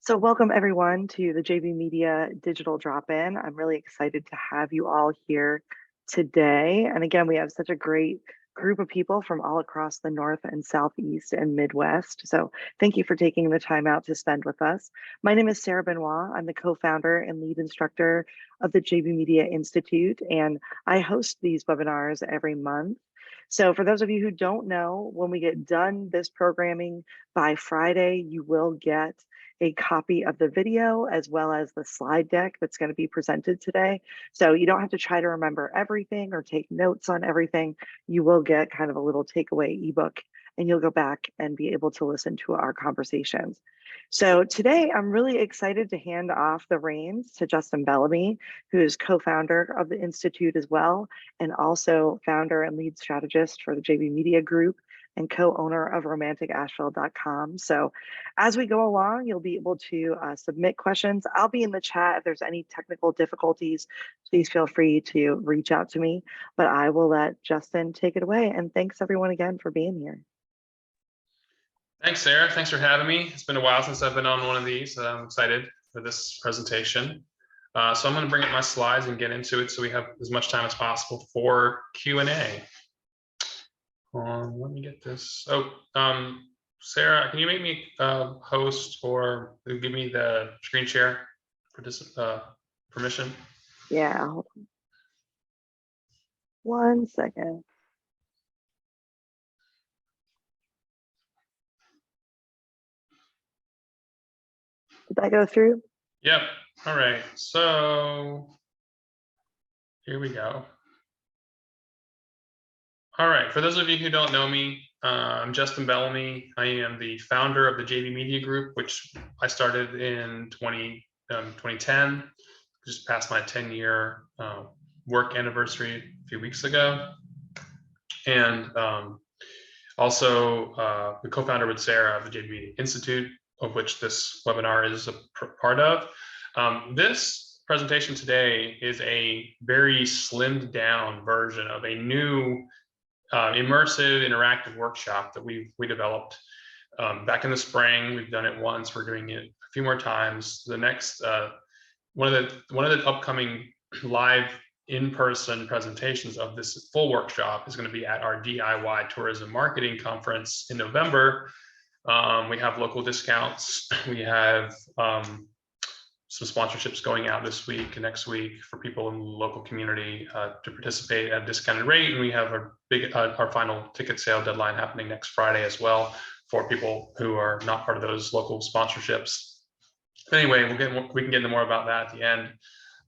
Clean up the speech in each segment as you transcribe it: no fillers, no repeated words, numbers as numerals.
So welcome everyone to the JV Media Digital Drop-In. I'm really excited to have you all here today. And again, we have such a great group of people from all across the North and Southeast and Midwest. So thank you for taking the time out to spend with us. My name is Sarah Benoit. I'm the co-founder and lead instructor of the JV Media Institute, and I host these webinars every month. So for those of you who don't know, when we get done this programming by Friday, you will get a copy of the video as well as the slide deck that's going to be presented today. So you don't have to try to remember everything or take notes on everything. You will get kind of a little takeaway ebook, and you'll go back and be able to listen to our conversations. So today I'm really excited to hand off the reins to Justin Belleme, who is co-founder of the Institute as well, and also founder and lead strategist for the JV Media Group and co-owner of romanticasheville.com. So as we go along, you'll be able to submit questions. I'll be in the chat. If there's any technical difficulties, please feel free to reach out to me, but I will let Justin take it away. And thanks everyone again for being here. Thanks, Sarah. Thanks for having me. It's been a while since I've been on one of these. I'm excited for this presentation. So I'm going to bring up my slides and get into it so we have as much time as possible for Q&A. Let me get this. Oh, Sarah, can you make me host or give me the screen share permission? Yeah, hold on. 1 second. Did that go through? Yep. All right. So here we go. All right. For those of you who don't know me, I'm Justin Belleme. I am the founder of the JV Media Group, which I started in 2010. Just passed my 10-year work anniversary a few weeks ago. And also the co-founder with Sarah of the JV Media Institute, of which this webinar is a part of. This presentation today is a very slimmed down version of a new immersive interactive workshop that we developed back in the spring. We've done it once. We're doing it a few more times. The next one of the upcoming live in-person presentations of this full workshop is going to be at our DIY Tourism Marketing Conference in November. We have local discounts. We have some sponsorships going out this week and next week for people in the local community to participate at a discounted rate. And we have our final ticket sale deadline happening next Friday as well for people who are not part of those local sponsorships. Anyway, we can get into more about that at the end.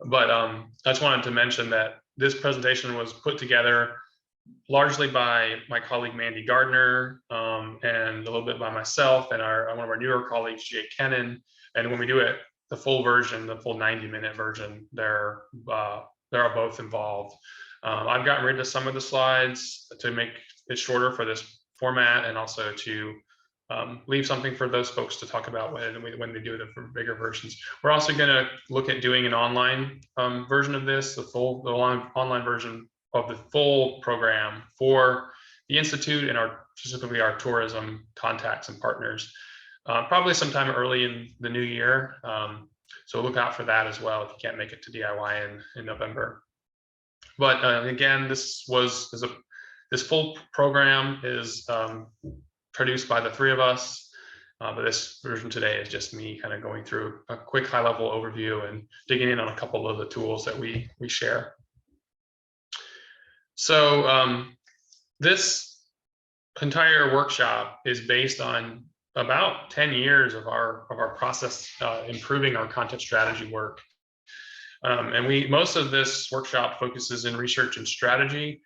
But I just wanted to mention that this presentation was put together largely by my colleague Mandy Gardner and a little bit by myself and one of our newer colleagues, Jay Kennan. And when we do it, the full version, the full 90-minute version, they're both involved. I've gotten rid of some of the slides to make it shorter for this format, and also to leave something for those folks to talk about when they do the bigger versions. We're also going to look at doing an online version of this, the online version of the full program for the Institute and specifically our tourism contacts and partners. Probably sometime early in the new year. So look out for that as well if you can't make it to DIY in November. But again, this full program is produced by the three of us. But this version today is just me kind of going through a quick high-level overview and digging in on a couple of the tools that we share. So this entire workshop is based on about 10 years of our process improving our content strategy work. And most of this workshop focuses in research and strategy,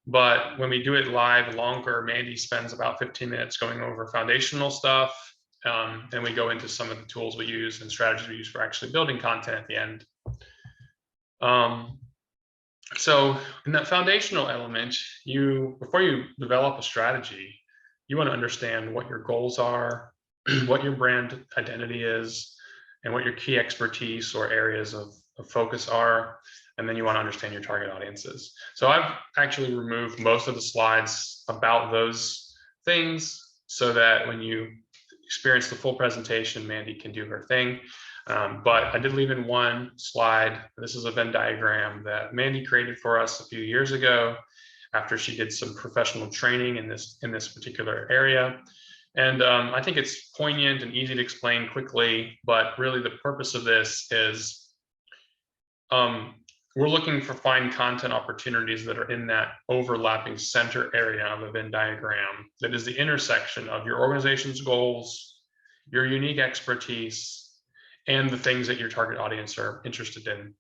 but when we do it live longer, Mandy spends about 15 minutes going over foundational stuff, and we go into some of the tools we use and strategies we use for actually building content at the end. So in that foundational element, before you develop a strategy, you want to understand what your goals are, what your brand identity is, and what your key expertise or areas of focus are. And then you want to understand your target audiences. So I've actually removed most of the slides about those things so that when you experience the full presentation, Mandy can do her thing. But I did leave in one slide. This is a Venn diagram that Mandy created for us a few years ago after she did some professional training in this particular area. And I think it's poignant and easy to explain quickly, but really the purpose of this is we're looking for fine content opportunities that are in that overlapping center area of a Venn diagram that is the intersection of your organization's goals, your unique expertise, and the things that your target audience are interested in.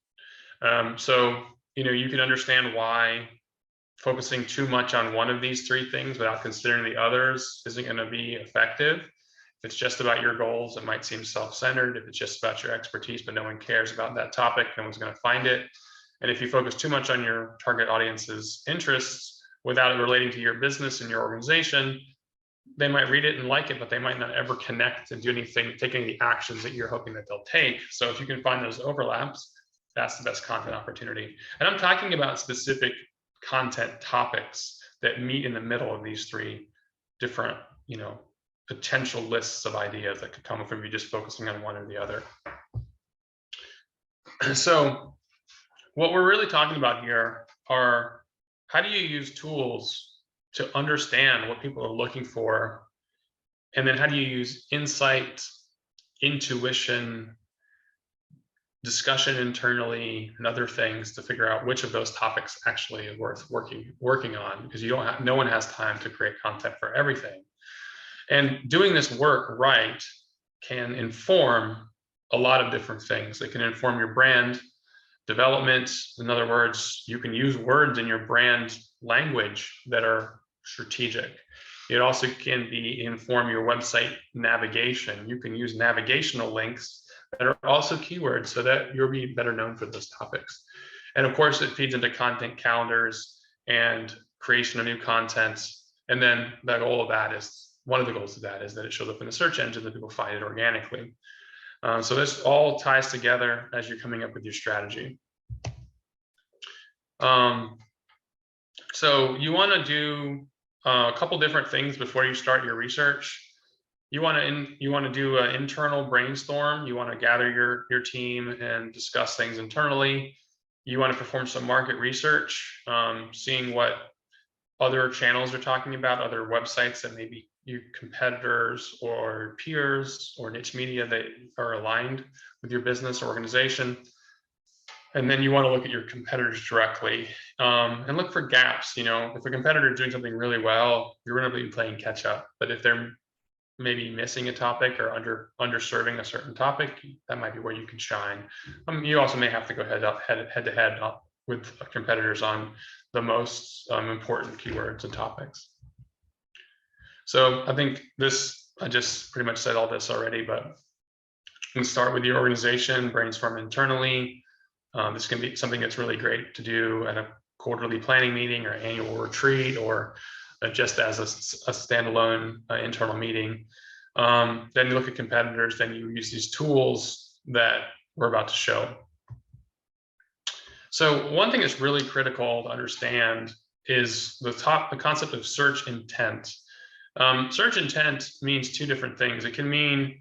So, you can understand why focusing too much on one of these three things without considering the others isn't going to be effective. If it's just about your goals, it might seem self-centered. If it's just about your expertise, but no one cares about that topic, no one's going to find it. And if you focus too much on your target audience's interests without it relating to your business and your organization, they might read it and like it, but they might not ever connect and do anything, take any of the actions that you're hoping that they'll take. So if you can find those overlaps, that's the best content opportunity. And I'm talking about specific content topics that meet in the middle of these three different, potential lists of ideas that could come from you just focusing on one or the other. So what we're really talking about here are how do you use tools to understand what people are looking for, and then how do you use insight, intuition, discussion internally, and other things to figure out which of those topics actually are worth working on, because no one has time to create content for everything. And doing this work right can inform a lot of different things. It can inform your brand development. In other words, you can use words in your brand language that are strategic. It also can inform your website navigation. You can use navigational links that are also keywords so that you'll be better known for those topics. And of course, it feeds into content calendars and creation of new content. And then one of the goals of that is that it shows up in the search engine, that people find it organically. So this all ties together as you're coming up with your strategy. So you want to do a couple different things before you start your research. You want to do an internal brainstorm. You want to gather your team and discuss things internally. You want to perform some market research, seeing what other channels are talking about, other websites that maybe your competitors or peers or niche media that are aligned with your business or organization. And then you want to look at your competitors directly and look for gaps. If a competitor is doing something really well, you're going to be playing catch up. But if they're maybe missing a topic or underserving a certain topic, that might be where you can shine. You also may have to go head to head with competitors on the most important keywords and topics. So I think I just pretty much said all this already, but you can start with your organization, brainstorm internally. This can be something that's really great to do at a quarterly planning meeting or annual retreat, or just as a standalone internal meeting. Then you look at competitors, then you use these tools that we're about to show. So one thing that's really critical to understand is the concept of search intent. Search intent means two different things. It can mean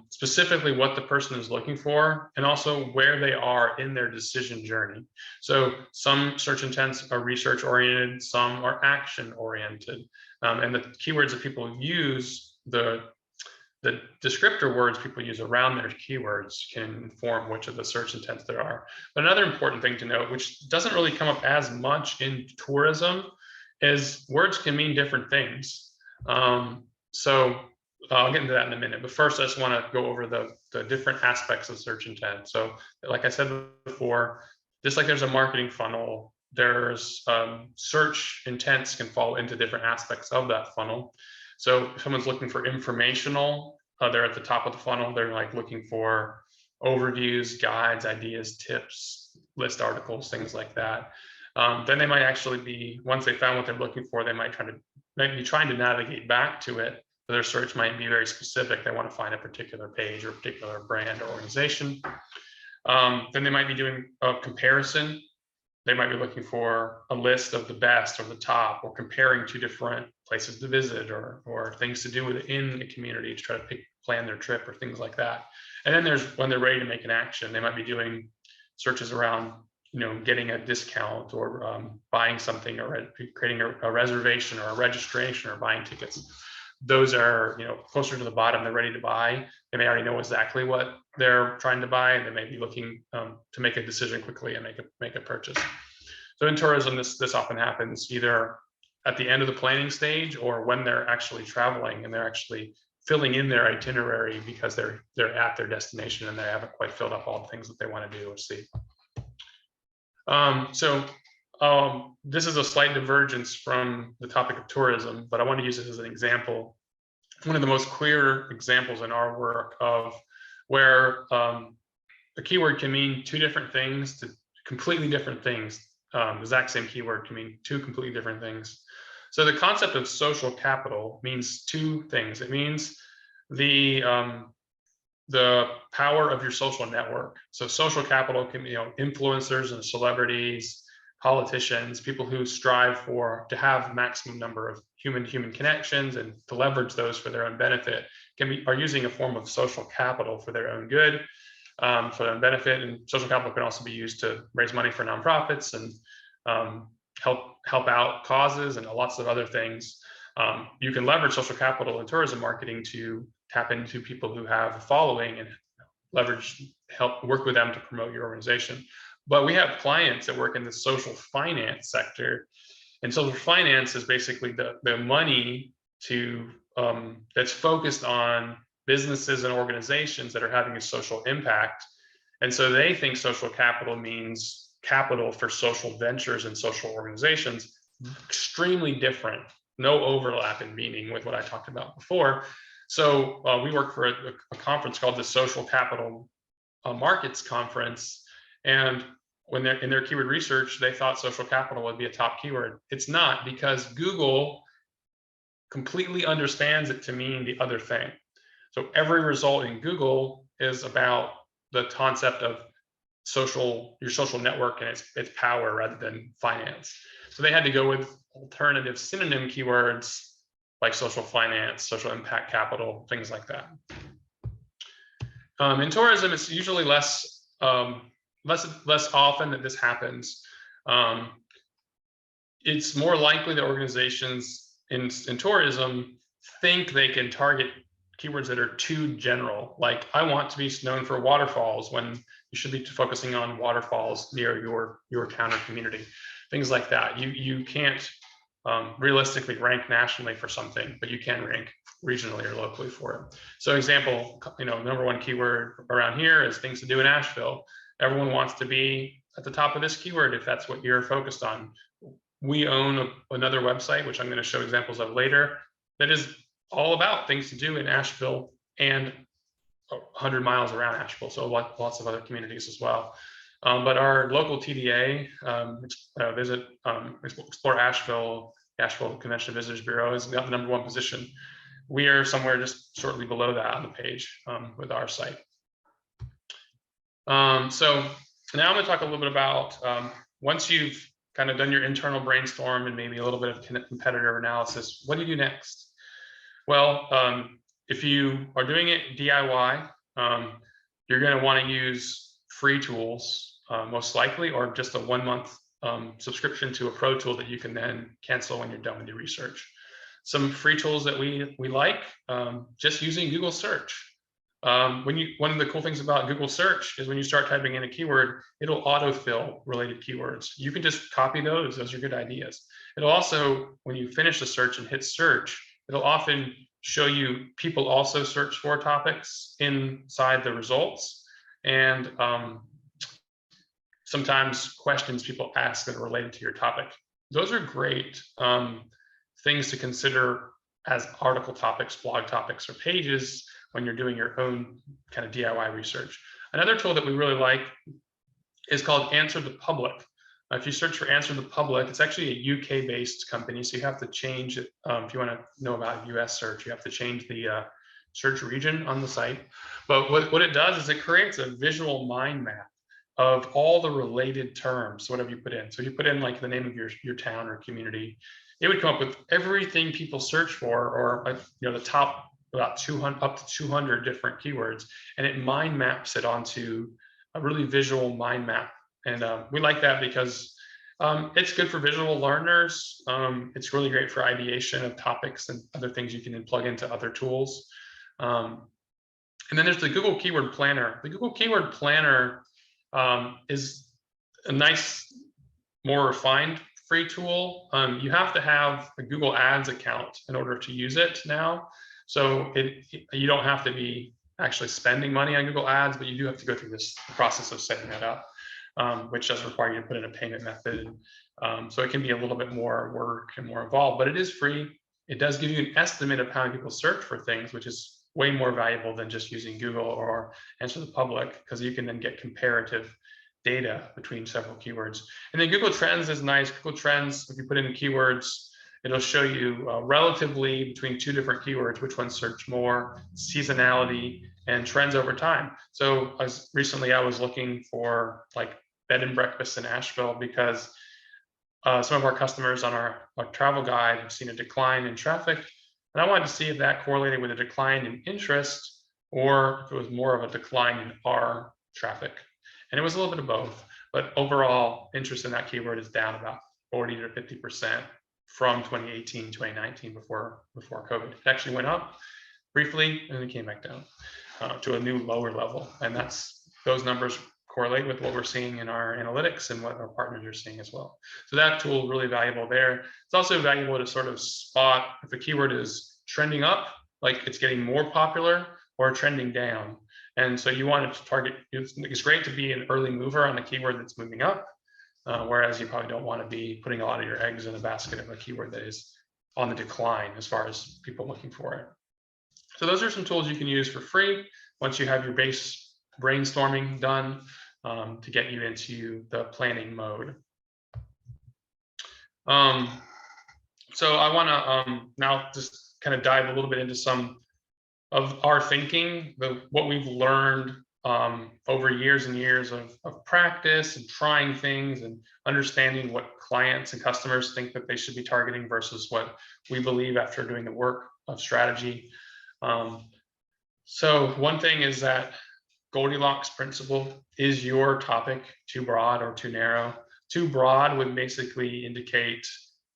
specifically what the person is looking for, and also where they are in their decision journey. So some search intents are research oriented, some are action oriented. And the keywords that people use, the descriptor words people use around their keywords can inform which of the search intents there are. But another important thing to note, which doesn't really come up as much in tourism, is words can mean different things. So I'll get into that in a minute, but first I just want to go over the different aspects of search intent. So like I said before, just like there's a marketing funnel, there's search intents can fall into different aspects of that funnel. So if someone's looking for informational, they're at the top of the funnel. They're like looking for overviews, guides, ideas, tips, list articles, things like that. Then they might actually be, once they found what they're looking for, they might be trying to navigate back to it. But their search might be very specific. They want to find a particular page or a particular brand or organization. Then they might be doing a comparison. they might be looking for a list of the best or the top, or comparing two different places to visit, or things to do within a community to try to plan their trip or things like that. And then there's when they're ready to make an action, they might be doing searches around, getting a discount, or buying something, or creating a reservation or a registration, or buying tickets. Those are, closer to the bottom. They're ready to buy. They may already know exactly what they're trying to buy, and they may be looking to make a decision quickly and make a purchase. So in tourism, this often happens either at the end of the planning stage, or when they're actually traveling and they're actually filling in their itinerary because they're at their destination and they haven't quite filled up all the things that they want to do or see. This is a slight divergence from the topic of tourism, but I want to use it as an example. One of the most clear examples in our work of where a keyword can mean two different things to completely different things. The exact same keyword can mean two completely different things. So the concept of social capital means two things. It means the power of your social network. So social capital can be, influencers and celebrities, politicians, people who strive to have maximum number of human connections and to leverage those for their own benefit, are using a form of social capital for their own good, for their own benefit. And social capital can also be used to raise money for nonprofits and help out causes and lots of other things. You can leverage social capital in tourism marketing to tap into people who have a following and help work with them to promote your organization. But we have clients that work in the social finance sector, and social finance is basically the money that's focused on businesses and organizations that are having a social impact. And so they think social capital means capital for social ventures and social organizations. Extremely different, no overlap in meaning with what I talked about before. So we work for a conference called the Social Capital Markets Conference, and when they're in their keyword research, they thought social capital would be a top keyword. It's not, because Google completely understands it to mean the other thing. So every result in Google is about the concept of your social network and its power rather than finance. So they had to go with alternative synonym keywords like social finance, social impact capital, things like that. In tourism, it's usually less often that this happens. It's more likely that organizations in tourism think they can target keywords that are too general. Like, I want to be known for waterfalls, when you should be focusing on waterfalls near your town or community, things like that. You can't realistically rank nationally for something, but you can rank regionally or locally for it. So example, number one keyword around here is things to do in Asheville. Everyone wants to be at the top of this keyword if that's what you're focused on. We own another website, which I'm going to show examples of later, that is all about things to do in Asheville and 100 miles around Asheville. So lots of other communities as well. But our local TDA, Explore Asheville, the Asheville Convention Visitors Bureau, has got the #1 position. We are somewhere just shortly below that on the page with our site. So now I'm going to talk a little bit about once you've kind of done your internal brainstorm and maybe a little bit of competitor analysis, what do you do next? Well, if you are doing it DIY, you're going to want to use free tools, most likely, or just a 1-month subscription to a pro tool that you can then cancel when you're done with your research. Some free tools that we like, just using Google search. One of the cool things about Google search is when you start typing in a keyword, it'll autofill related keywords. You can just copy those are good ideas. It'll also, when you finish the search and hit search, it'll often show you people also search for topics inside the results. And sometimes questions people ask that are related to your topic. Those are great things to consider as article topics, blog topics, or pages when you're doing your own kind of DIY research. Another tool that we really like is called Answer the Public. If you search for Answer the Public, it's actually a UK-based company, so you have to change it. If you want to know about US search, you have to change the search region on the site. But what it does is it creates a visual mind map of all the related terms, whatever you put in. So if you put in like the name of your town or community, it would come up with everything people search for, or the top about 200 up to 200 different keywords, and it mind maps it onto a really visual mind map. And we like that because it's good for visual learners. It's really great for ideation of topics and other things you can plug into other tools. And then there's the Google Keyword Planner. The Google Keyword Planner is a nice, more refined free tool. You have to have a Google Ads account in order to use it now. So you don't have to be actually spending money on Google Ads, but you do have to go through this process of setting that up, which does require you to put in a payment method. So it can be a little bit more work and more involved, but it is free. It does give you an estimate of how many people search for things, which is way more valuable than just using Google or Answer the Public, because you can then get comparative data between several keywords. And then Google Trends is nice. Google Trends, if you put in keywords, it'll show you relatively between two different keywords, which ones search more, seasonality, and trends over time. So recently I was looking for like bed and breakfast in Asheville because some of our customers on our travel guide have seen a decline in traffic. And I wanted to see if that correlated with a decline in interest or if it was more of a decline in our traffic. And it was a little bit of both, but overall interest in that keyword is down about 40 to 50% from 2018, 2019 before COVID. It actually went up briefly and it came back down to a new lower level. And those numbers correlate with what we're seeing in our analytics and what our partners are seeing as well. So that tool is really valuable there. It's also valuable to sort of spot if a keyword is trending up, like it's getting more popular, or trending down. And so you want to target, it's great to be an early mover on a keyword that's moving up, whereas you probably don't want to be putting a lot of your eggs in a basket of a keyword that is on the decline as far as people looking for it. So those are some tools you can use for free once you have your base brainstorming done, to get you into the planning mode. So I want to now just kind of dive a little bit into some of our thinking, what we've learned over years and years of practice and trying things and understanding what clients and customers think that they should be targeting versus what we believe after doing the work of strategy. So one thing is that Goldilocks principle: is your topic too broad or too narrow? Too broad would basically indicate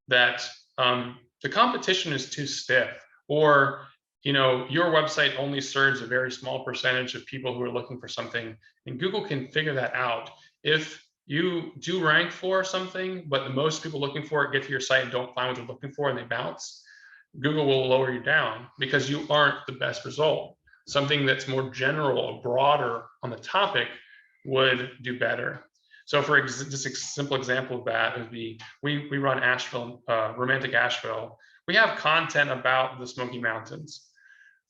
that the competition is too stiff, or your website only serves a very small percentage of people who are looking for something, and Google can figure that out. If you do rank for something, but the most people looking for it get to your site and don't find what they're looking for and they bounce, Google will lower you down because you aren't the best result. Something that's more general or broader on the topic would do better. So for just a simple example of that would be, we run Asheville, Romantic Asheville. We have content about the Smoky Mountains,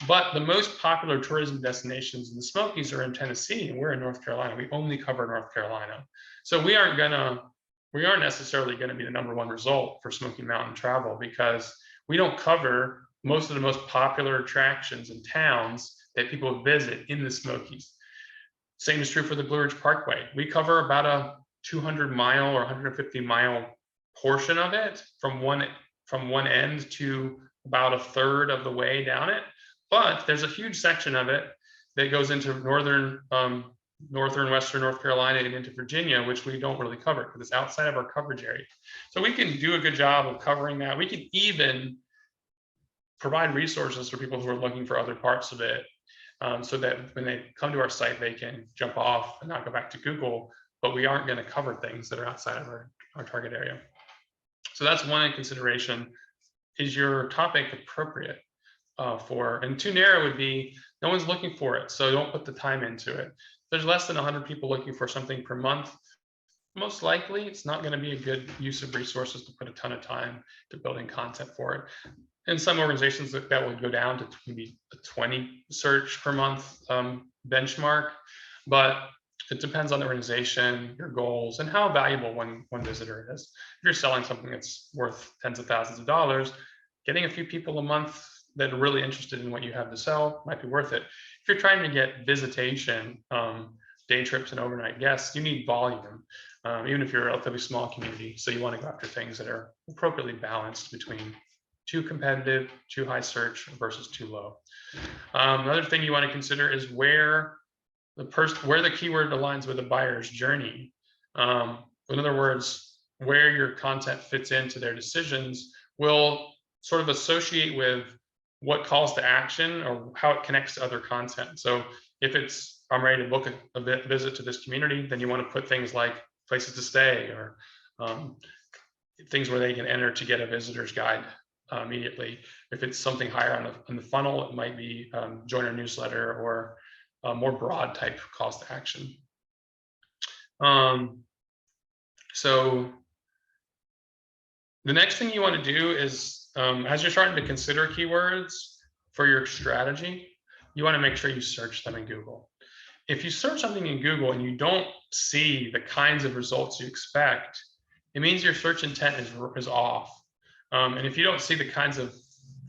but the most popular tourism destinations in the Smokies are in Tennessee, and we're in North Carolina. We only cover North Carolina. So we aren't necessarily gonna be the #1 result for Smoky Mountain travel, because we don't cover most of the most popular attractions and towns that people visit in the Smokies. Same is true for the Blue Ridge Parkway. We cover about a 200-mile or 150-mile portion of it from one end to about a third of the way down it. But there's a huge section of it that goes into northern, western North Carolina and into Virginia, which we don't really cover because it's outside of our coverage area. So we can do a good job of covering that. We can even provide resources for people who are looking for other parts of it, so that when they come to our site, they can jump off and not go back to Google, but we aren't going to cover things that are outside of our target area. So that's one consideration. Is your topic appropriate and too narrow would be, no one's looking for it, so don't put the time into it. There's less than 100 people looking for something per month. Most likely, it's not going to be a good use of resources to put a ton of time to building content for it. In some organizations that will go down to maybe a 20 search per month benchmark, but it depends on the organization, your goals, and how valuable one visitor is. If you're selling something that's worth tens of thousands of dollars, getting a few people a month that are really interested in what you have to sell might be worth it. If you're trying to get visitation, day trips and overnight guests, you need volume, even if you're a relatively small community. So you want to go after things that are appropriately balanced between too competitive, too high search versus too low. Another thing you want to consider is where the keyword aligns with the buyer's journey. In other words, where your content fits into their decisions will sort of associate with what calls to action or how it connects to other content. So if it's, I'm ready to book a visit to this community, then you want to put things like places to stay or things where they can enter to get a visitor's guide immediately. If it's something higher on the funnel, it might be join our newsletter or more broad type calls to action. So the next thing you want to do is, as you're starting to consider keywords for your strategy, you want to make sure you search them in Google. If you search something in Google and you don't see the kinds of results you expect, it means your search intent is off. And if you don't see the kinds of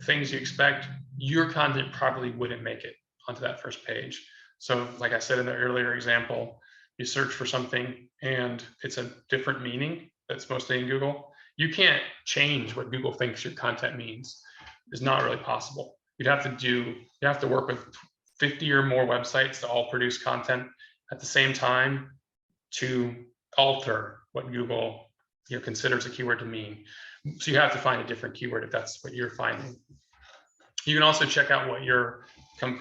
things you expect, your content probably wouldn't make it onto that first page. So like I said in the earlier example, you search for something and it's a different meaning that's mostly in Google. You can't change what Google thinks your content means. It's not really possible. You have to work with 50 or more websites to all produce content at the same time to alter what Google considers a keyword to mean. So you have to find a different keyword if that's what you're finding. You can also check out what your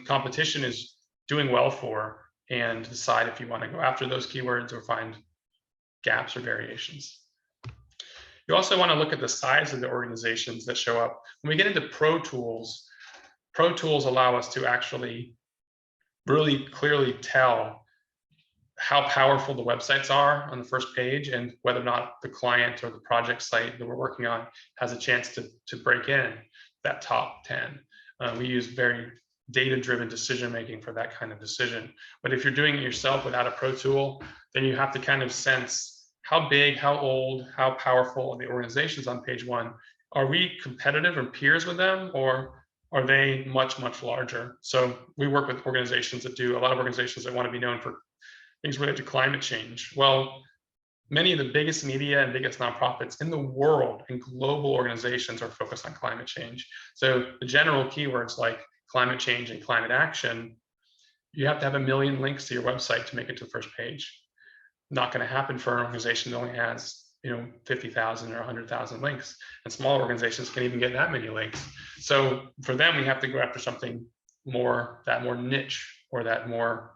competition is doing well for and decide if you want to go after those keywords or find gaps or variations. You also want to look at the size of the organizations that show up. When we get into Pro Tools allow us to actually really clearly tell how powerful the websites are on the first page and whether or not the client or the project site that we're working on has a chance to break in that top 10. We use very data-driven decision-making for that kind of decision. But if you're doing it yourself without a Pro Tool, then you have to kind of sense how big, how old, how powerful are the organizations on page one. Are we competitive or peers with them, or are they much, much larger? So we work with organizations that do, a lot of organizations that want to be known for things related to climate change. Well, many of the biggest media and biggest nonprofits in the world and global organizations are focused on climate change. So the general keywords like climate change and climate action, you have to have 1 million links to your website to make it to the first page. Not going to happen for an organization that only has 50,000 or 100,000 links, and small organizations can even get that many links. So for them, we have to go after something more niche or that more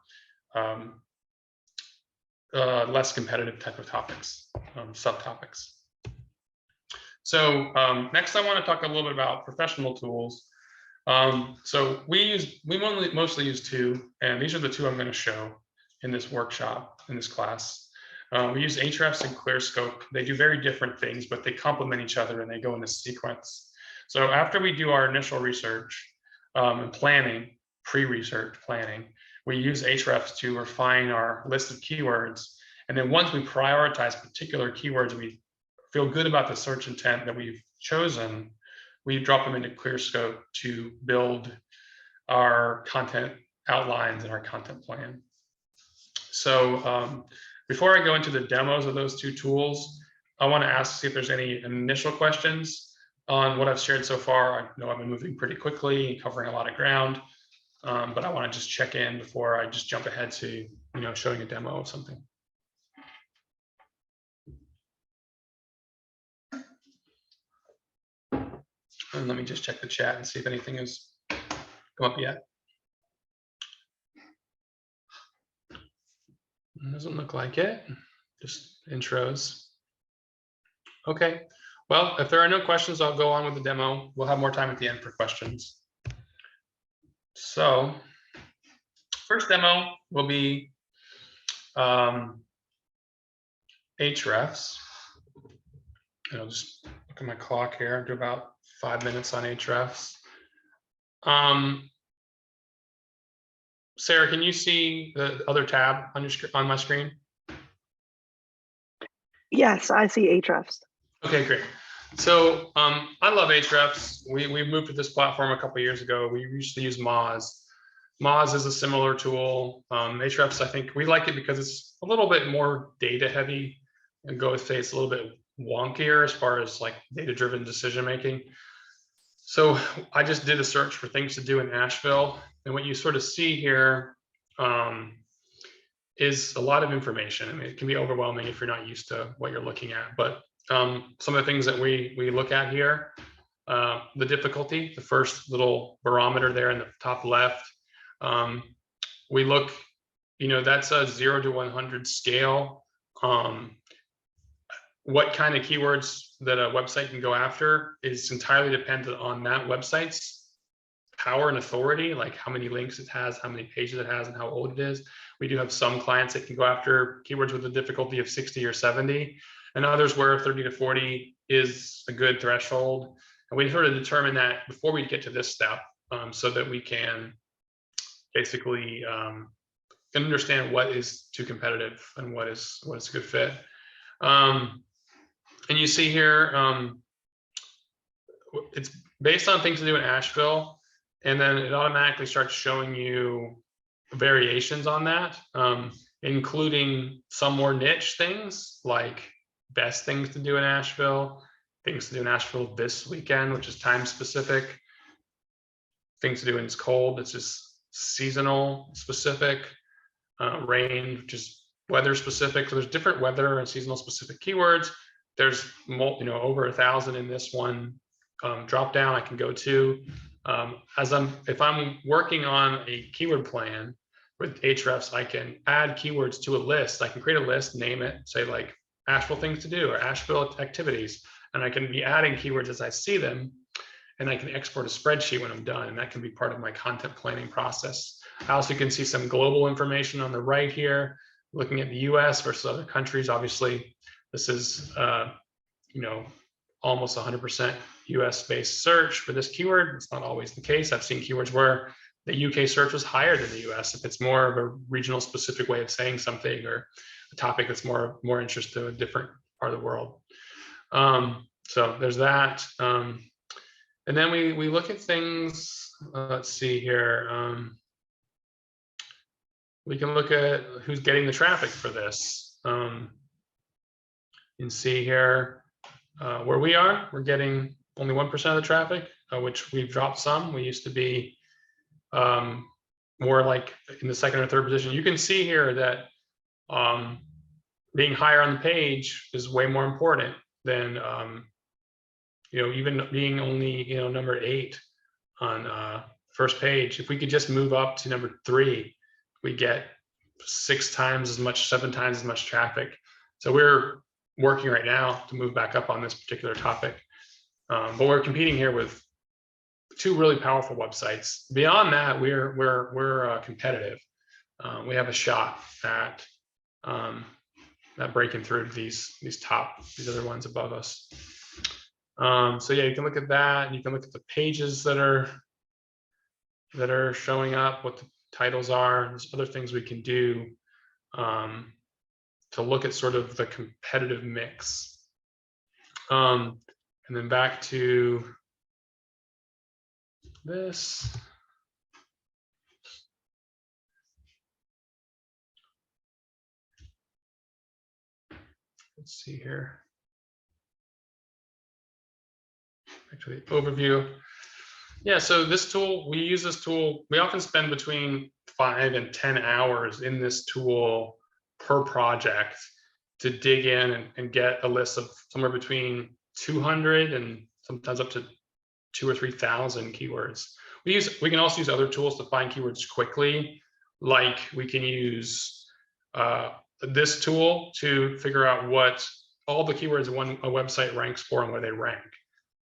less competitive type of topics, subtopics. So next, I want to talk a little bit about professional tools. So we mostly use two, and these are the two I'm going to show in this workshop, in this class. We use Ahrefs and ClearScope. They do very different things, but they complement each other and they go in a sequence. So after we do our initial research and planning, pre-research planning, we use Ahrefs to refine our list of keywords. And then once we prioritize particular keywords, we feel good about the search intent that we've chosen, we drop them into ClearScope to build our content outlines and our content plan. So before I go into the demos of those two tools, I want to see if there's any initial questions on what I've shared so far. I know I've been moving pretty quickly, covering a lot of ground, but I want to just check in before I just jump ahead to showing a demo of something. And let me just check the chat and see if anything has come up yet. Doesn't look like it. Just intros. Okay. Well, if there are no questions, I'll go on with the demo. We'll have more time at the end for questions. So, first demo will be Ahrefs. And I'll just look at my clock here. I'll do about 5 minutes on Ahrefs. Sarah, can you see the other tab on my screen? Yes, I see Ahrefs. Okay, great. So I love Ahrefs. We moved to this platform a couple of years ago. We used to use Moz. Moz is a similar tool. Ahrefs, I think we like it because it's a little bit more data heavy, and go say it's a little bit wonkier as far as like data-driven decision making. So I just did a search for things to do in Asheville, and what you sort of see here is a lot of information. I mean, it can be overwhelming if you're not used to what you're looking at, but some of the things that we look at here, the difficulty, the first little barometer there in the top left, we look, that's a 0 to 100 scale. What kind of keywords that a website can go after is entirely dependent on that website's power and authority, like how many links it has, how many pages it has, and how old it is. We do have some clients that can go after keywords with a difficulty of 60 or 70, and others where 30 to 40 is a good threshold. And we sort of determine that before we get to this step, so that we can basically understand what is too competitive and what is a good fit. And you see here, it's based on things to do in Asheville, and then it automatically starts showing you variations on that, including some more niche things like best things to do in Asheville, things to do in Asheville this weekend, which is time specific, things to do when it's cold, it's just seasonal specific, rain, which is weather specific. So there's different weather and seasonal specific keywords. There's over 1,000 in this one drop down I can go to. If I'm working on a keyword plan with Ahrefs, I can add keywords to a list. I can create a list, name it, say like Asheville things to do or Asheville activities, and I can be adding keywords as I see them, and I can export a spreadsheet when I'm done, and that can be part of my content planning process. I also can see some global information on the right here, looking at the US versus other countries. Obviously, this is almost 100% US-based search for this keyword. It's not always the case. I've seen keywords where the UK search was higher than the US if it's more of a regional specific way of saying something or a topic that's more interest to a different part of the world. So there's that. And then we look at things, let's see here. We can look at who's getting the traffic for this. You can see here where we are, we're getting only 1% of the traffic, which we've dropped some. We used to be more like in the second or third position. You can see here that being higher on the page is way more important than even being only number 8 on first page. If we could just move up to number 3, we get 6 times as much, 7 times as much traffic. So we're working right now to move back up on this particular topic, but we're competing here with 2 really powerful websites. Beyond that, we're competitive. We have a shot at breaking through these other ones above us. So yeah, you can look at that, and you can look at the pages that are showing up, what the titles are. There's other things we can do to look at sort of the competitive mix. And then back to this. Let's see here. Actually, overview. Yeah, so this tool, we use this tool, we often spend between 5 and 10 hours in this tool per project to dig in and get a list of somewhere between 200 and sometimes up to 2,000 or 3,000 keywords. We can also use other tools to find keywords quickly, like we can use this tool to figure out what all the keywords a website ranks for and where they rank.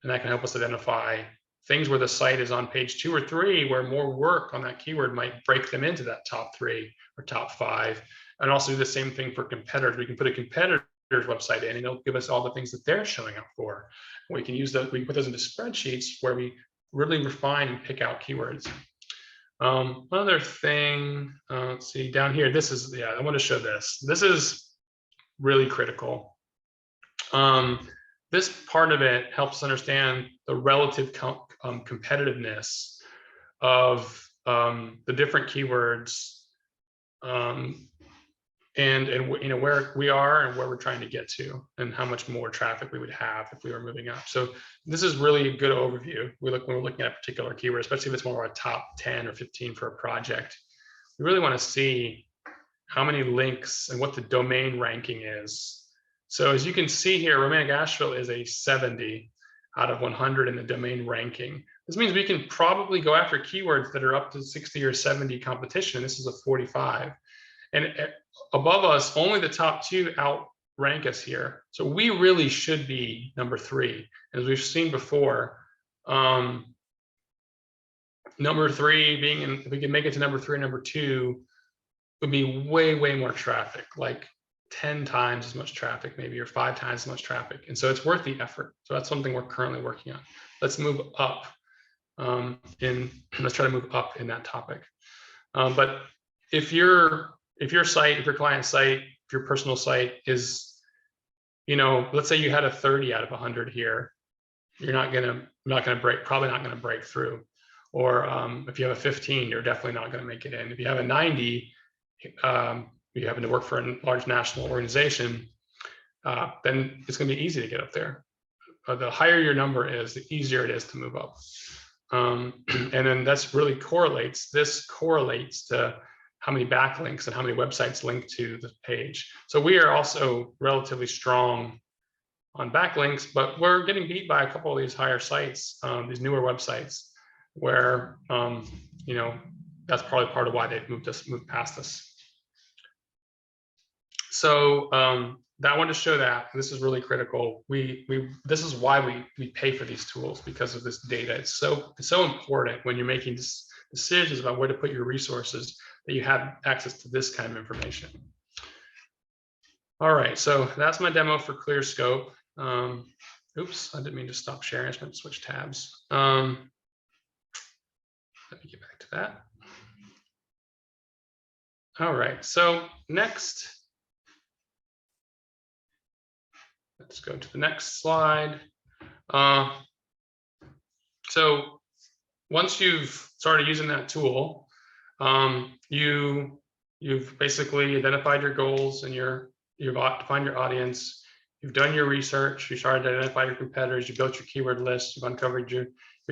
And that can help us identify things where the site is on page 2 or 3, where more work on that keyword might break them into that top 3 or top 5. And also do the same thing for competitors. We can put a competitor's website in, and it'll give us all the things that they're showing up for. We can use that. We can put those into spreadsheets where we really refine and pick out keywords. Another thing, let's see down here. This is, yeah, I want to show this. This is really critical. This part of it helps understand the relative competitiveness of the different keywords, and you know, where we are and where we're trying to get to, and how much more traffic we would have if we were moving up. So this is really a good overview. When we're looking at a particular keyword, especially if it's one of our top 10 or 15 for a project, we really want to see how many links and what the domain ranking is. So as you can see here, Romantic Asheville is a 70 out of 100 in the domain ranking. This means we can probably go after keywords that are up to 60 or 70 competition. This is a 45. And above us, only the top 2 outrank us here. So we really should be number 3. As we've seen before, number 3 being, if we can make it to number 3 and number 2, would be way, way more traffic, like 10 times as much traffic, maybe, or 5 times as much traffic. And so it's worth the effort. So that's something we're currently working on. Let's move up let's try to move up in that topic. But if your client site, if your personal site is, you know, let's say you had a 30 out of 100 here, you're probably not gonna break through. Or if you have a 15, you're definitely not gonna make it in. If you have a 90, you happen to work for a large national organization, then it's gonna be easy to get up there. The higher your number is, the easier it is to move up. And then this correlates to how many backlinks and how many websites link to the page. So we are also relatively strong on backlinks, but we're getting beat by a couple of these higher sites, these newer websites, where you know, that's probably part of why they've moved past us. So I want to show that this is really critical. This is why we pay for these tools, because of this data. It's so important when you're making decisions about where to put your resources, that you have access to this kind of information. All right, so that's my demo for ClearScope. Oops, I didn't mean to stop sharing. I just meant to switch tabs. Let me get back to that. All right, so next, let's go to the next slide. So once you've started using that tool, you've basically identified your goals and you've defined your audience. You've done your research. You started to identify your competitors. You built your keyword list. You've uncovered your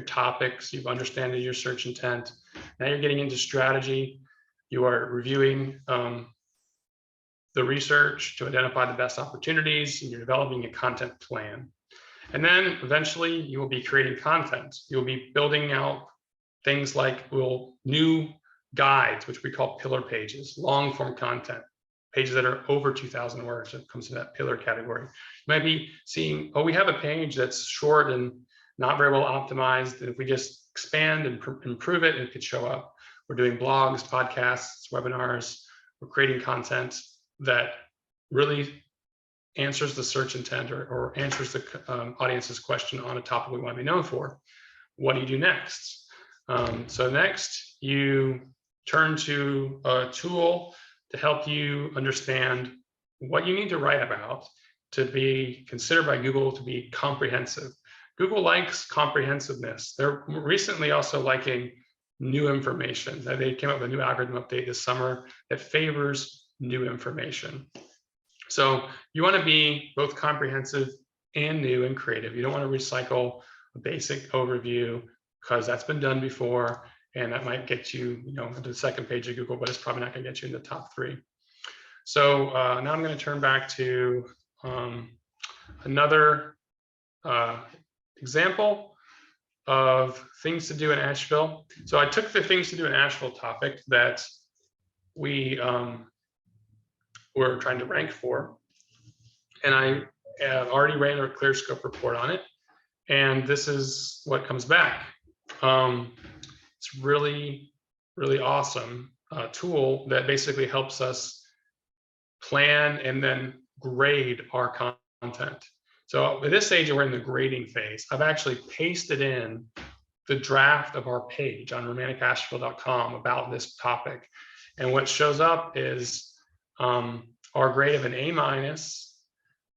topics. You've understood your search intent. Now you're getting into strategy. You are reviewing the research to identify the best opportunities, and you're developing a content plan. And then eventually you will be creating content. You'll be building out things like new guides, which we call pillar pages, long form content, pages that are over 2,000 words. It comes to that pillar category. You might be seeing, oh, we have a page that's short and not very well optimized. And if we just expand and improve it, it could show up. We're doing blogs, podcasts, webinars. We're creating content that really answers the search intent or answers the audience's question on a topic we want to be known for. What do you do next? So next, you turn to a tool to help you understand what you need to write about to be considered by Google to be comprehensive. Google likes comprehensiveness. They're recently also liking new information. They came up with a new algorithm update this summer that favors new information. So you want to be both comprehensive and new and creative. You don't want to recycle a basic overview, because that's been done before, and that might get you, into the second page of Google, but it's probably not going to get you in the top 3. So now I'm going to turn back to another example of things to do in Asheville. So I took the things to do in Asheville topic that we were trying to rank for, and I have already ran a ClearScope report on it, and this is what comes back. It's really, really awesome tool that basically helps us plan and then grade our content. So at this stage, we're in the grading phase. I've actually pasted in the draft of our page on romanticasheville.com about this topic. And what shows up is our grade of an A-,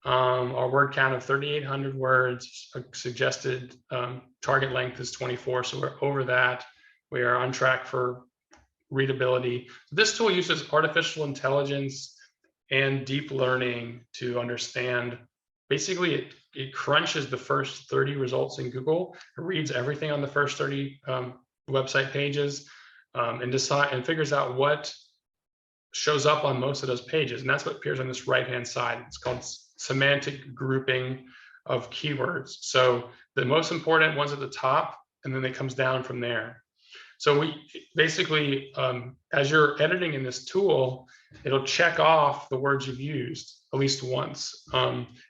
our word count of 3,800 words, suggested target length is 24, so we're over that. We are on track for readability. This tool uses artificial intelligence and deep learning to understand. Basically, it crunches the first 30 results in Google, it reads everything on the first 30 website pages, and figures out what shows up on most of those pages. And that's what appears on this right-hand side. It's called semantic grouping of keywords. So the most important ones at the top, and then it comes down from there. So we basically, as you're editing in this tool, it'll check off the words you've used at least once.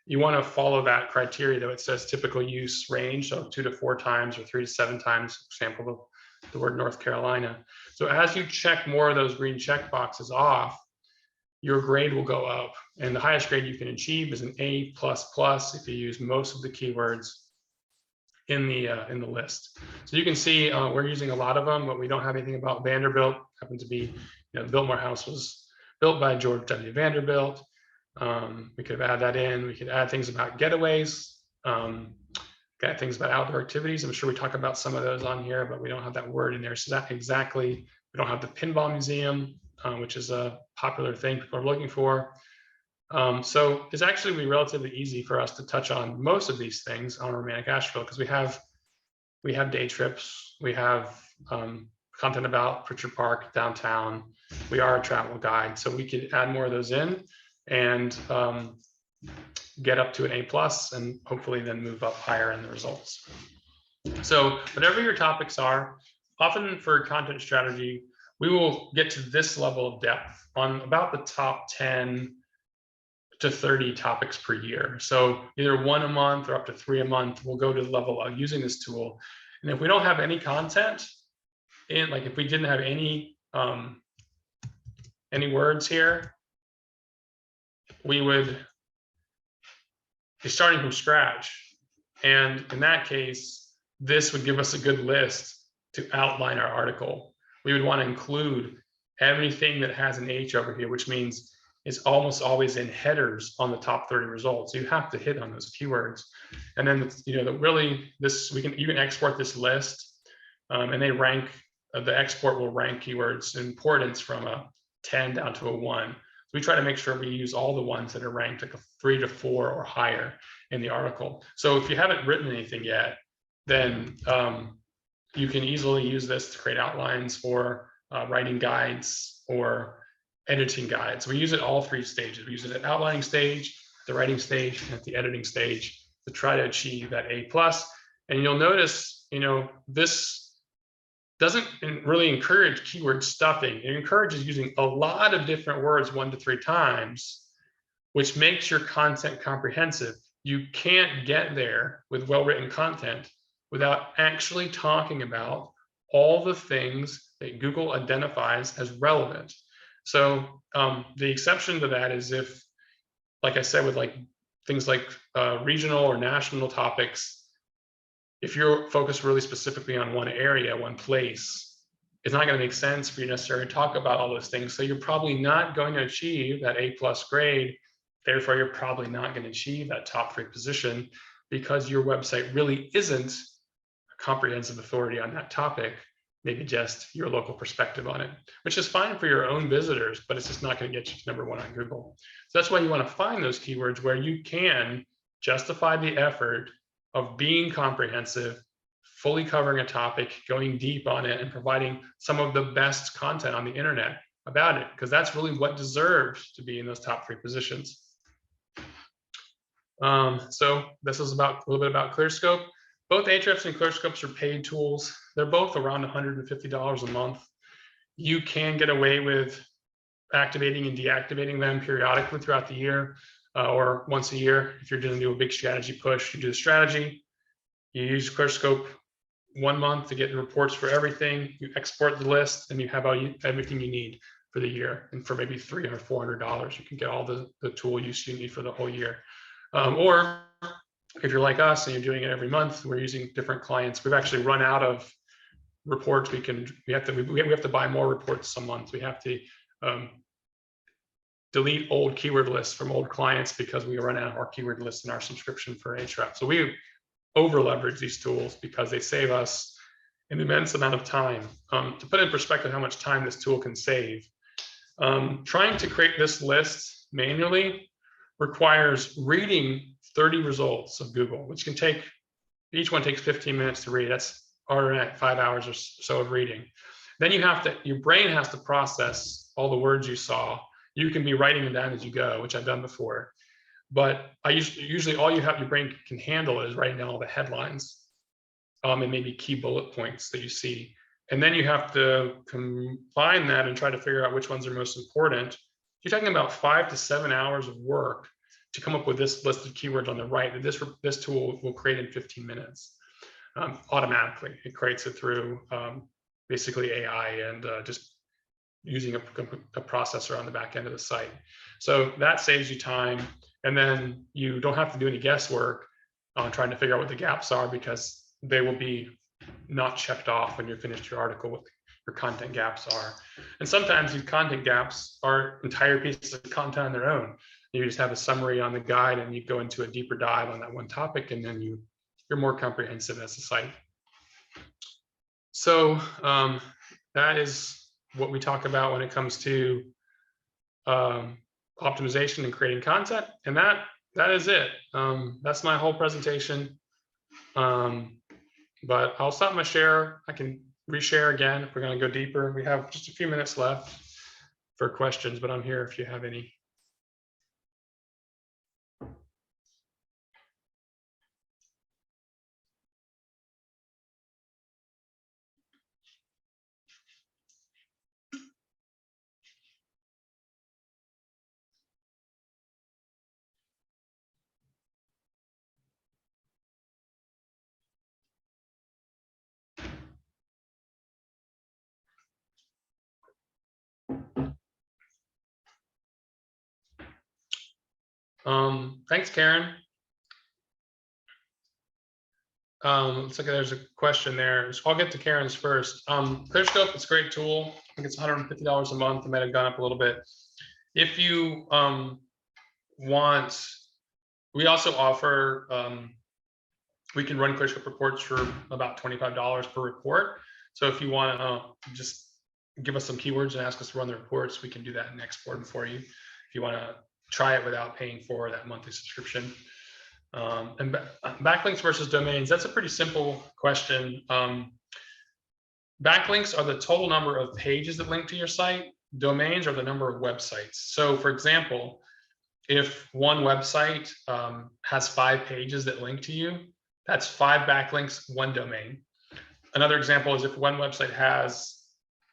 You want to follow that criteria, though. It says typical use range, so 2 to 4 times or 3 to 7 times, for example, the word North Carolina. So as you check more of those green check boxes off, your grade will go up. And the highest grade you can achieve is an A++ if you use most of the keywords in the list. So you can see we're using a lot of them, but we don't have anything about Vanderbilt. Happened to be, the Biltmore House was built by George W. Vanderbilt. We could have added that in. We could add things about getaways, got things about outdoor activities. I'm sure we talk about some of those on here, but we don't have that word in there. So that exactly, we don't have the Pinball Museum, which is a popular thing people are looking for. So it's actually be relatively easy for us to touch on most of these things on Romantic Asheville, because we have day trips, we have content about Pritchard Park, downtown. We are a travel guide, so we could add more of those in and get up to an A+, and hopefully then move up higher in the results. So whatever your topics are, often for content strategy, we will get to this level of depth on about the top 10 to 30 topics per year. So either 1 a month or up to 3 a month, we'll go to the level of using this tool. And if we don't have any content in, like if we didn't have any words here, we would be starting from scratch. And in that case, this would give us a good list to outline our article. We would want to include everything that has an H over here, which means it's almost always in headers on the top 30 results. You have to hit on those keywords. And then, really this, you can export this list and they rank, the export will rank keywords in importance from a 10 down to a 1. So we try to make sure we use all the ones that are ranked like a 3 to 4 or higher in the article. So if you haven't written anything yet, then you can easily use this to create outlines for writing guides or editing guides. We use it all 3 stages. We use it at outlining stage, the writing stage, and at the editing stage to try to achieve that A+. And you'll notice, this doesn't really encourage keyword stuffing. It encourages using a lot of different words 1 to 3 times, which makes your content comprehensive. You can't get there with well-written content without actually talking about all the things that Google identifies as relevant. So the exception to that is if, like I said, with things like regional or national topics, if you're focused really specifically on one area, one place, it's not going to make sense for you necessarily to talk about all those things. So you're probably not going to achieve that A+ grade. Therefore, you're probably not going to achieve that top 3 position because your website really isn't a comprehensive authority on that topic. Maybe just your local perspective on it, which is fine for your own visitors, but it's just not going to get you to #1 on Google. So that's why you want to find those keywords where you can justify the effort of being comprehensive, fully covering a topic, going deep on it, and providing some of the best content on the internet about it, because that's really what deserves to be in those top 3 positions. So this is a little bit about ClearScope. Both Ahrefs and ClearScopes are paid tools. They're both around $150 a month. You can get away with activating and deactivating them periodically throughout the year or once a year. If you're going to do a big strategy push, you do the strategy. You use ClearScope 1 month to get the reports for everything. You export the list and you have everything you need for the year. And for maybe $300 or $400, you can get all the tool use you need for the whole year. Or if you're like us and you're doing it every month, we're using different clients. We've actually run out of reports. We have to buy more reports some months. We have to delete old keyword lists from old clients because we run out of our keyword lists in our subscription for Ahrefs. So we over leverage these tools because they save us an immense amount of time. To put in perspective how much time this tool can save, trying to create this list manually requires reading 30 results of Google, which can take, each one takes 15 minutes to read. That's already 5 hours or so of reading. Then you have to, your brain has to process all the words you saw. You can be writing them down as you go, which I've done before. But I usually all you have, your brain can handle is writing down all the headlines and maybe key bullet points that you see. And then you have to combine that and try to figure out which ones are most important. You're talking about 5 to 7 hours of work to come up with this list of keywords on the right that this tool will create in 15 minutes automatically. It creates it through basically AI and just using a processor on the back end of the site. So that saves you time. And then you don't have to do any guesswork on trying to figure out what the gaps are, because they will be not checked off when you're finished your article with your content gaps are. And sometimes these content gaps are entire pieces of content on their own. You just have a summary on the guide and you go into a deeper dive on that one topic, and then you're more comprehensive as a site. So that is what we talk about when it comes to optimization and creating content. And that is it. That's my whole presentation. But I'll stop my share. I can reshare again if we're going to go deeper. We have just a few minutes left for questions, but I'm here if you have any. Thanks, Karen. Looks like there's a question there. So I'll get to Karen's first. ClearScope, it's a great tool. I think it's $150 a month. It might have gone up a little bit. If you want, we also offer, we can run ClearScope reports for about $25 per report. So if you want to just give us some keywords and ask us to run the reports, we can do that and export them for you. If you want to try it without paying for that monthly subscription. And backlinks versus domains, that's a pretty simple question. Backlinks are the total number of pages that link to your site. Domains are the number of websites. So for example, if one website has 5 pages that link to you, that's 5 backlinks, 1 domain. Another example is if one website has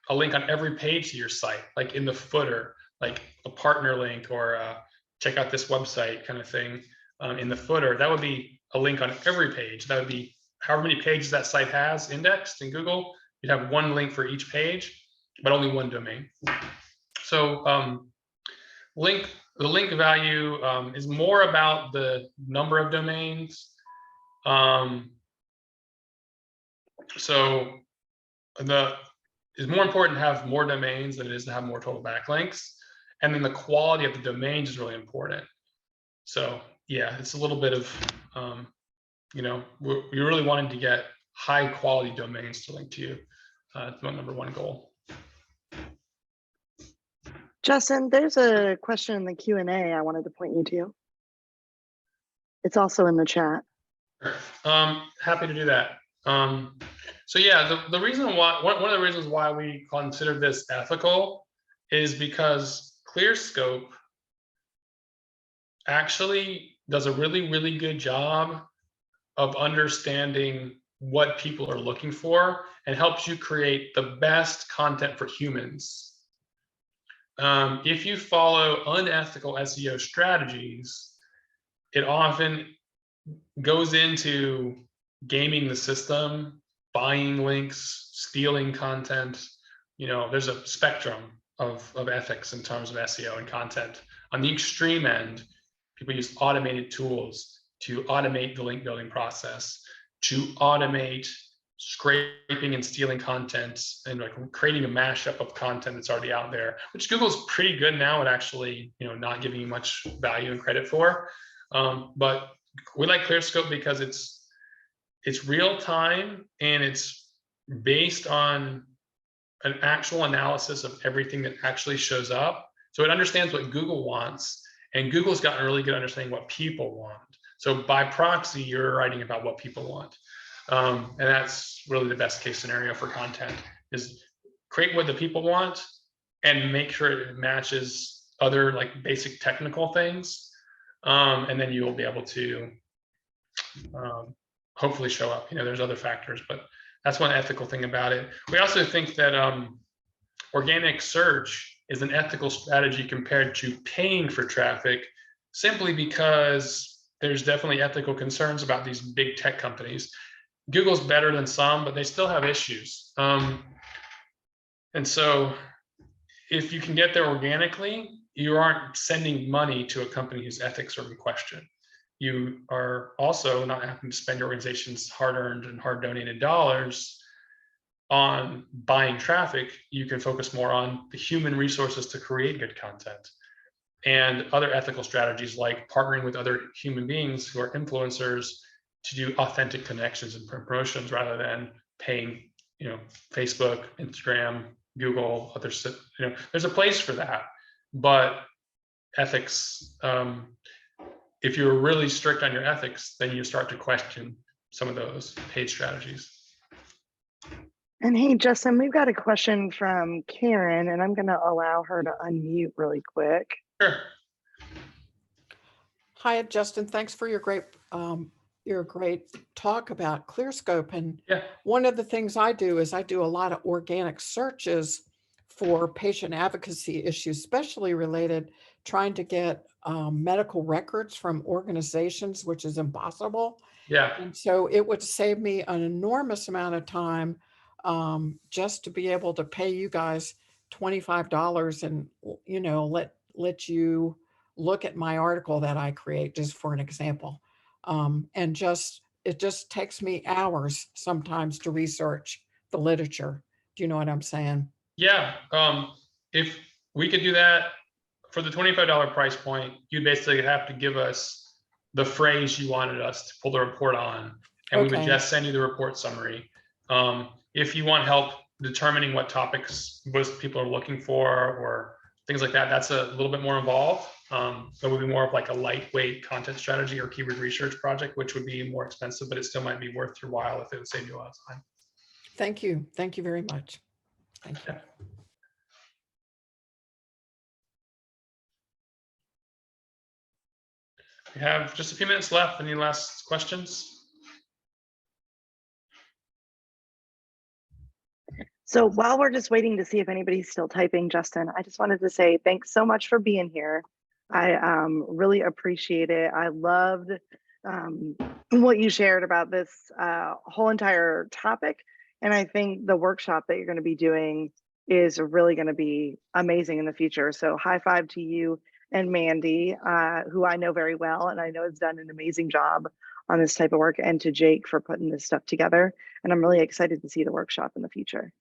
a link on every page to your site, like in the footer, like a partner link or check out this website kind of thing in the footer, that would be a link on every page. That would be however many pages that site has indexed in Google. You'd have 1 link for each page, but only 1 domain. So the link value is more about the number of domains. So it's more important to have more domains than it is to have more total backlinks. And then the quality of the domains is really important. So yeah, it's a little bit of, we really wanted to get high quality domains to link to you. It's my #1 goal. Justin, there's a question in the Q&A I wanted to point you to. It's also in the chat. Happy to do that. So yeah, the reason why, one of the reasons why we consider this ethical is because ClearScope actually does a really, really good job of understanding what people are looking for and helps you create the best content for humans. If you follow unethical SEO strategies, it often goes into gaming the system, buying links, stealing content. There's a spectrum of ethics in terms of SEO and content. On the extreme end, people use automated tools to automate the link building process, to automate scraping and stealing content and like creating a mashup of content that's already out there, which Google's pretty good now at actually, not giving you much value and credit for. But we like ClearScope because it's real time and it's based on an actual analysis of everything that actually shows up. So it understands what Google wants, and Google's gotten a really good understanding what people want. So by proxy, you're writing about what people want. And that's really the best case scenario for content, is create what the people want and make sure it matches other like basic technical things. And then you'll be able to hopefully show up. There's other factors, but that's one ethical thing about it. We also think that organic search is an ethical strategy compared to paying for traffic, simply because there's definitely ethical concerns about these big tech companies. Google's better than some, but they still have issues. And so if you can get there organically, you aren't sending money to a company whose ethics are in question. You are also not having to spend your organization's hard-earned and hard-donated dollars on buying traffic. You can focus more on the human resources to create good content and other ethical strategies like partnering with other human beings who are influencers to do authentic connections and promotions rather than paying, Facebook, Instagram, Google, others. There's a place for that, but ethics, if you're really strict on your ethics, then you start to question some of those paid strategies. And hey, Justin, we've got a question from Karen, and I'm going to allow her to unmute really quick. Sure. Hi, Justin. Thanks for your great talk about ClearScope. And Yeah. One of the things I do is I do a lot of organic searches for patient advocacy issues, especially related trying to get medical records from organizations, which is impossible. Yeah. And so it would save me an enormous amount of time just to be able to pay you guys $25 and, let you look at my article that I create, just for an example. And it just takes me hours sometimes to research the literature. Do you know what I'm saying? Yeah. If we could do that for the $25 price point, you'd basically have to give us the phrase you wanted us to pull the report on, and we would just send you the report summary. If you want help determining what topics most people are looking for or things like that, that's a little bit more involved. That would be more of like a lightweight content strategy or keyword research project, which would be more expensive, but it still might be worth your while if it would save you a lot of time. Thank you. Thank you very much. Thank you. Yeah. We have just a few minutes left. Any last questions? So while we're just waiting to see if anybody's still typing, Justin, I just wanted to say thanks so much for being here. I really appreciate it. I loved what you shared about this whole entire topic. And I think the workshop that you're going to be doing is really going to be amazing in the future. So high five to you and Mandy, who I know very well, and I know has done an amazing job on this type of work, and to Jake for putting this stuff together. And I'm really excited to see the workshop in the future.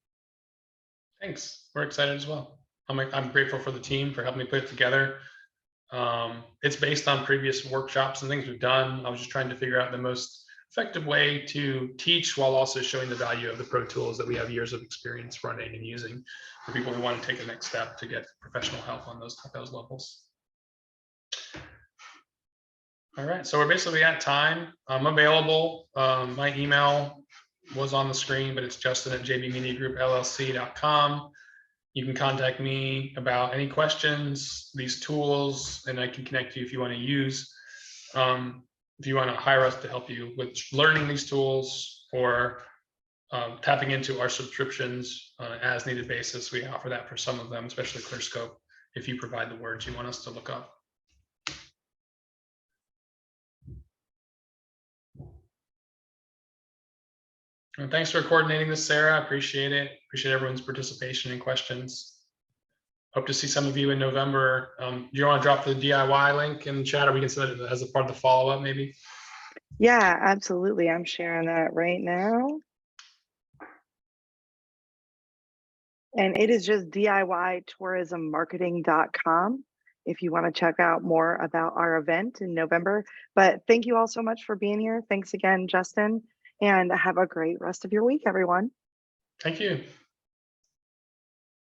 Thanks. We're excited as well. I'm grateful for the team for helping me put it together. It's based on previous workshops and things we've done. I was just trying to figure out the most effective way to teach while also showing the value of the pro tools that we have years of experience running and using for people who want to take the next step to get professional help on those levels. All right, so we're basically at time. I'm available. My email was on the screen, but it's justin@jbmediagroupllc.com. You can contact me about any questions, these tools, and I can connect you if you want to use. If you want to hire us to help you with learning these tools or tapping into our subscriptions on an as needed basis, we offer that for some of them, especially ClearScope, if you provide the words you want us to look up. And thanks for coordinating this, Sarah. I appreciate it. Appreciate everyone's participation and questions. Hope to see some of you in November. Do you want to drop the DIY link in the chat, or we can send it as a part of the follow-up maybe? Yeah, absolutely. I'm sharing that right now. And it is just DIYtourismmarketing.com if you want to check out more about our event in November. But thank you all so much for being here. Thanks again, Justin, and have a great rest of your week, everyone. Thank you.